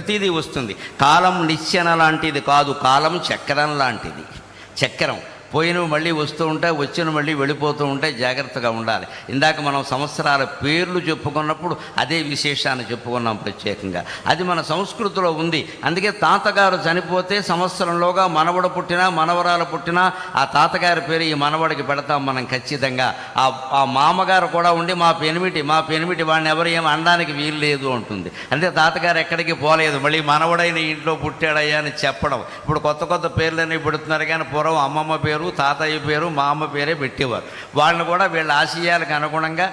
ప్రతిదీ వస్తుంది. కాలం నిచ్చెన లాంటిది కాదు, కాలం చక్రం లాంటిది. చక్రం పోయినవి మళ్ళీ వస్తూ ఉంటాయి, వచ్చినవి మళ్ళీ వెళ్ళిపోతూ ఉంటాయి. జాగ్రత్తగా ఉండాలి. ఇందాక మనం సంవత్సరాల పేర్లు చెప్పుకున్నప్పుడు అదే విశేషాన్ని చెప్పుకున్నాం ప్రత్యేకంగా. అది మన సంస్కృతిలో ఉంది. అందుకే తాతగారు చనిపోతే సంవత్సరంలోగా మనవడు పుట్టినా మనవరాలు పుట్టినా ఆ తాతగారి పేరు ఈ మనవడికి పెడతాం మనం ఖచ్చితంగా. ఆ మామగారు కూడా ఉండి మా పెనిమిటి వాడిని ఎవరు ఏమి అనడానికి వీలు లేదు అంటుంది. అంటే తాతగారు ఎక్కడికి పోలేదు, మళ్ళీ మనవడైన ఇంట్లో పుట్టాడయ్యా అని చెప్పడం. ఇప్పుడు కొత్త కొత్త పేర్లన్నీ పెడుతున్నారు, కానీ పూర్వం అమ్మమ్మ పేరు, తాతయ్య పేరు, మా అమ్మ పేరే పెట్టేవారు. వాళ్ళని కూడా వీళ్ళ ఆశయాలకు అనుగుణంగా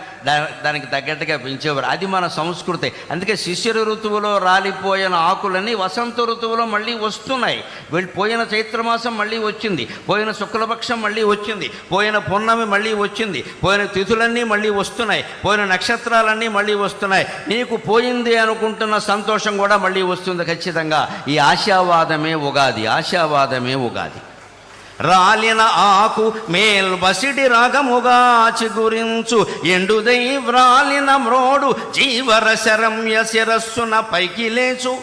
దానికి తగ్గట్టుగా పెంచేవారు. అది మన సంస్కృతి. అందుకే శిశిర ఋతువులో రాలిపోయిన ఆకులన్నీ వసంత ఋతువులో మళ్ళీ వస్తున్నాయి. పోయిన చైత్రమాసం మళ్ళీ వచ్చింది, పోయిన శుక్లపక్షం మళ్ళీ వచ్చింది, పోయిన పున్నమి మళ్ళీ వచ్చింది, పోయిన తిథులన్నీ మళ్ళీ వస్తున్నాయి, పోయిన నక్షత్రాలన్నీ మళ్ళీ వస్తున్నాయి. నీకు పోయింది అనుకుంటున్న సంతోషం కూడా మళ్ళీ వస్తుంది ఖచ్చితంగా. ఈ ఆశావాదమే ఉగాది. రాలిన ఆకు మేల్బసిడి రాగముగా చిగురించు, ఎండుదై వ్రాలిన మ్రోడు జీవరశరమ్య శిరస్సున పైకి లేచు.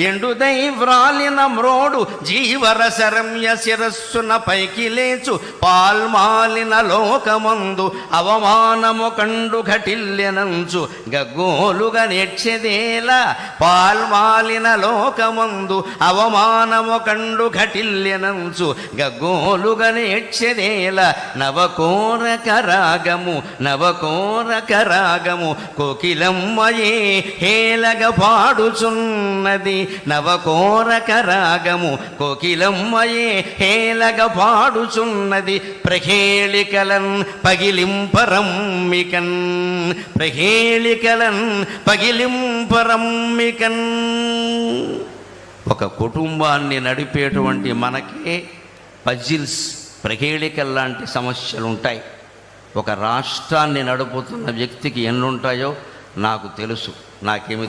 ఎండుదై వ్రాలిన మ్రోడు జీవరశరమ్య శిరస్సున పైకి లేచు. పాల్మాలిన లోకమందు అవమానము కండు ఘటిల్లెనంచు, గగ్గోలుగా నేర్చెదేలా. పాల్మాలిన లోకమందు అవమానము కండు ఘటిల్లెనంచు, గగ్గోలుగా నేర్చెదేల. నవకోరక రాగము కోకిలమ్మయే హేలగ పాడుచున్నది. నవకోరక రాగము కోకిలమ్మయే హేలగ పాడుచున్నది. ప్రహేళికలన్ పగిలింపరమ్మికన్. ఒక కుటుంబాన్ని నడిపేటువంటి మనకే పజిల్స్, ప్రహేళికల్ లాంటి సమస్యలు ఉంటాయి. ఒక రాష్ట్రాన్ని నడుపుతున్న వ్యక్తికి ఎన్నుంటాయో నాకు తెలుసు, నాకేమీ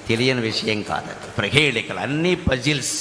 తెలియని విషయం కాదు. ప్రహేళికలు అన్నీ పజిల్స్,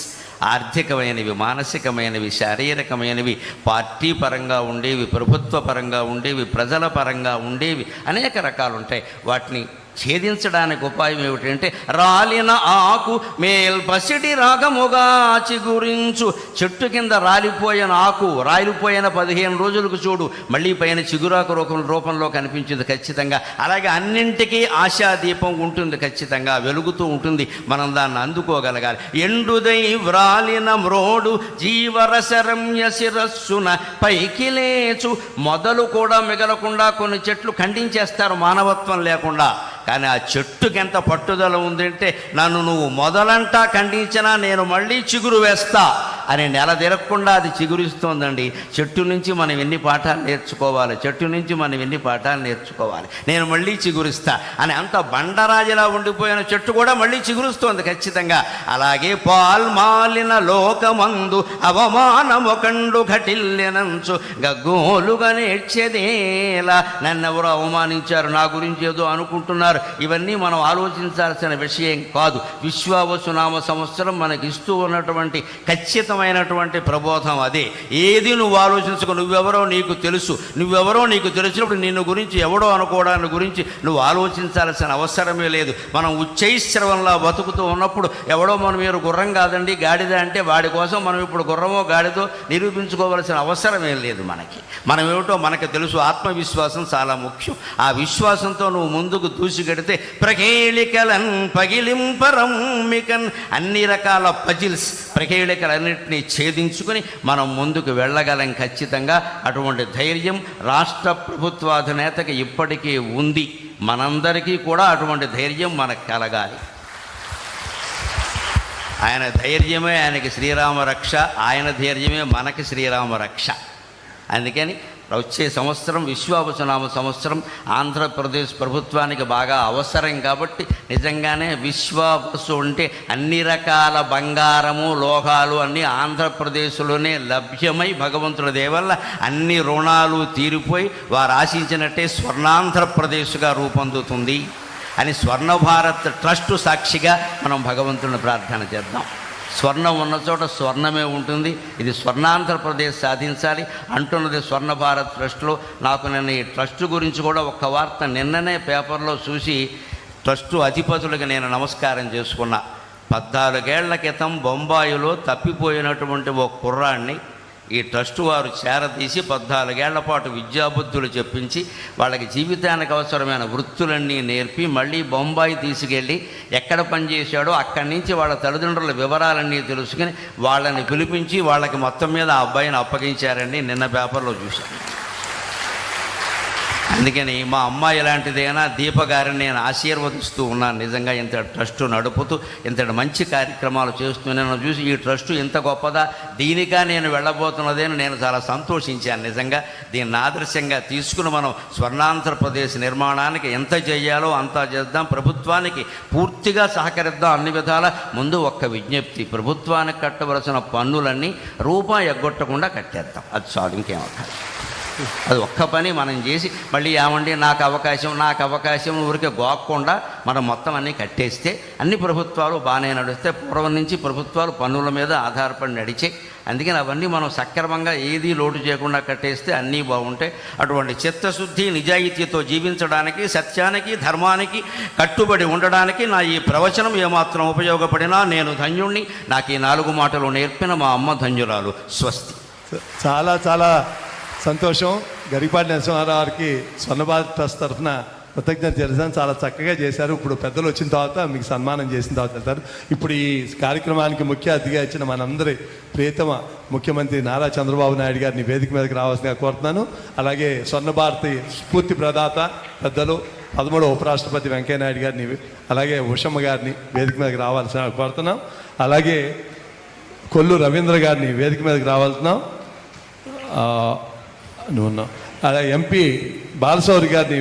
ఆర్థికమైనవి, మానసికమైనవి, శారీరకమైనవి, పార్టీ పరంగా ఉండేవి, ప్రభుత్వ పరంగా ఉండేవి, ప్రజల పరంగా ఉండేవి, అనేక రకాలు ఉంటాయి. వాటిని ఛేదించడానికి ఉపాయం ఏమిటంటే రాలిన ఆకు మేల్పసిడి రాగముగా చిగురించు. చెట్టు కింద రాలిపోయిన ఆకు రాలిపోయిన 15 రోజులకు చూడు మళ్ళీ పైన చిగురాకు రూపంలో కనిపించింది ఖచ్చితంగా. అలాగే అన్నింటికీ ఆశాదీపం ఉంటుంది, ఖచ్చితంగా వెలుగుతూ ఉంటుంది. మనం దాన్ని అందుకోగలగాలి. ఎండుదై వ్రాలిన మ్రోడు జీవరశరమ్య శిరస్సున పైకి లేచు. మొదలు కూడా మిగలకుండా కొన్ని చెట్లు ఖండించేస్తారు మానవత్వం లేకుండా. కానీ ఆ చెట్టుకి ఎంత పట్టుదల ఉందంటే, నన్ను నువ్వు మొదలంటా ఖండించినా నేను మళ్ళీ చిగురు వేస్తా అని నెల తిరగకుండా అది చిగురిస్తోందండి. చెట్టు నుంచి మనం ఎన్ని పాఠాలు నేర్చుకోవాలి, నేను మళ్ళీ చిగురిస్తా అని అంత బండరాజులా ఉండిపోయిన చెట్టు కూడా మళ్ళీ చిగురుస్తోంది ఖచ్చితంగా. అలాగే పాల్మాలిన లోకమందు అవమానము కండు ఘటిల్లెనంచు, గగ్గోలుగా నేర్చెదేలా. నన్నెవరో అవమానించారు, నా గురించి ఏదో అనుకుంటున్నారు. ఇవన్నీ మనం ఆలోచించాల్సిన విషయం కాదు. విశ్వావసునామ సంవత్సరం మనకి ఇస్తూ ఉన్నటువంటి ఖచ్చితమైనటువంటి ప్రబోధం అదే. ఏది నువ్వు ఆలోచించుకో, నువ్వెవరో నీకు తెలిసినప్పుడు నిన్ను గురించి ఎవడో అనుకోవడాన్ని గురించి నువ్వు ఆలోచించాల్సిన అవసరమే లేదు. మనం ఉచ్చైశ్రవంలా బతుకుతూ ఉన్నప్పుడు ఎవడో మనం మీరు గుర్రం కాదండి గాడిద అంటే వాడి కోసం మనం ఇప్పుడు గుర్రమో గాడిదో నిరూపించుకోవాల్సిన అవసరమే లేదు. మనం ఏమిటో మనకు తెలుసు. ఆత్మవిశ్వాసం చాలా ముఖ్యం. ఆ విశ్వాసంతో నువ్వు ముందుకు దూసిగడితే ప్రహేళికలన్ పగిలింపరమ్మికన్, అన్ని రకాల పజిల్స్, ప్రహేళికలన్నింటినీ ఛేదించుకొని మనం ముందుకు వెళ్ళగలం ఖచ్చితంగా. అటువంటి ధైర్యం రాష్ట్ర ప్రభుత్వాధినేతకి ఇప్పటికీ ఉంది. మనందరికీ కూడా అటువంటి ధైర్యం మనకు కలగాలి. ఆయన ధైర్యమే ఆయనకి శ్రీరామ రక్ష, ఆయన ధైర్యమే మనకి శ్రీరామ రక్ష. అందుకని వచ్చే సంవత్సరం విశ్వావసునామ సంవత్సరం ఆంధ్రప్రదేశ్ ప్రభుత్వానికి బాగా అవసరం. కాబట్టి నిజంగానే విశ్వావసు అంటే అన్ని రకాల బంగారము లోహాలు అన్నీ ఆంధ్రప్రదేశ్లోనే లభ్యమై భగవంతుడి దయ వల్ల అన్ని రుణాలు తీరిపోయి వారు ఆశించినట్టే స్వర్ణాంధ్రప్రదేశ్గా రూపొందుతుంది అని స్వర్ణ భారత్ ట్రస్ట్ సాక్షిగా మనం భగవంతుడిని ప్రార్థన చేద్దాం. స్వర్ణం ఉన్న చోట స్వర్ణమే ఉంటుంది. ఇది స్వర్ణాంధ్రప్రదేశ్ సాధించాలి అంటున్నది స్వర్ణ భారత్ ట్రస్ట్లో. నాకు నిన్న ఈ ట్రస్ట్ గురించి కూడా ఒక్క వార్త నిన్ననే పేపర్లో చూసి ట్రస్టు అధిపతులకు నేను నమస్కారం చేసుకున్నా. 14 ఏళ్ల క్రితం బొంబాయిలో తప్పిపోయినటువంటి ఒక కుర్రాన్ని ఈ ట్రస్ట్ వారు చేరదీసి 14 ఏళ్ల పాటు విద్యాబుద్ధులు చెప్పించి వాళ్ళకి జీవితానికి అవసరమైన వృత్తులన్నీ నేర్పి మళ్ళీ బొంబాయి తీసుకెళ్ళి ఎక్కడ పనిచేశాడో అక్కడి నుంచి వాళ్ళ తల్లిదండ్రుల వివరాలన్నీ తెలుసుకుని వాళ్ళని పిలిపించి వాళ్ళకి మొత్తం మీద ఆ అబ్బాయిని అప్పగించారండి. నిన్న పేపర్లో చూశాను. అందుకని మా అమ్మాయి ఇలాంటిదైనా దీప గారిని నేను ఆశీర్వదిస్తూ ఉన్నాను. నిజంగా ఇంత ట్రస్ట్ నడుపుతూ ఇంతటి మంచి కార్యక్రమాలు చేస్తూ నేను చూసి ఈ ట్రస్ట్ ఇంత గొప్పదా, దీనిగా నేను వెళ్ళబోతున్నదేని నేను చాలా సంతోషించాను. నిజంగా దీన్ని ఆదర్శంగా తీసుకుని మనం స్వర్ణాంధ్రప్రదేశ్ నిర్మాణానికి ఎంత చేయాలో అంతా చేద్దాం. ప్రభుత్వానికి పూర్తిగా సహకరిద్దాం అన్ని విధాల. ముందు ఒక్క విజ్ఞప్తి, ప్రభుత్వానికి కట్టవలసిన పన్నులన్నీ రూపాయి ఎగ్గొట్టకుండా కట్టేద్దాం. అది చాలు, ఇంకేమవుతుంది. అది ఒక్క పని మనం చేసి మళ్ళీ ఏమండి నాకు అవకాశం ఊరికే గోక్కుండా మనం మొత్తం అన్నీ కట్టేస్తే అన్ని ప్రభుత్వాలు బాగానే నడిస్తే, పూర్వం నుంచి ప్రభుత్వాలు పన్నుల మీద ఆధారపడి నడిచే. అందుకని అవన్నీ మనం సక్రమంగా ఏదీ లోటు చేయకుండా కట్టేస్తే అన్నీ బాగుంటాయి. అటువంటి చిత్తశుద్ధి నిజాయితీతో జీవించడానికి, సత్యానికి ధర్మానికి కట్టుబడి ఉండడానికి నా ఈ ప్రవచనం ఏమాత్రం ఉపయోగపడినా నేను ధన్యుణ్ణి. నాకు ఈ 4 మాటలు నేర్పిన మా అమ్మ ధన్యురాలు. స్వస్తి. చాలా చాలా సంతోషం. గరికపాటి నరసింహారావు గారికి స్వర్ణభారత్ ట్రస్ట్ తరఫున కృతజ్ఞత తెలుసాను. చాలా చక్కగా చేశారు. ఇప్పుడు పెద్దలు వచ్చిన తర్వాత మీకు సన్మానం చేసిన తర్వాత వెళ్తారు. ఇప్పుడు ఈ కార్యక్రమానికి ముఖ్య అతిథిగా ఇచ్చిన మనందరి ప్రియతమ ముఖ్యమంత్రి నారా చంద్రబాబు నాయుడు గారిని వేదిక మీదకి రావాల్సిందిగా కోరుతున్నాను. అలాగే స్వర్ణభారతి స్ఫూర్తి ప్రదాత పెద్దలు 13వ ఉపరాష్ట్రపతి వెంకయ్యనాయుడు గారిని, అలాగే ఉషమ్మ గారిని వేదిక మీదకి రావాల్సిన కోరుతున్నాం. అలాగే కొల్లు రవీంద్ర గారిని వేదిక మీదకి రావాల్సినాం. నువ్వు అలాగే ఎంపీ బాలశౌరి గారిని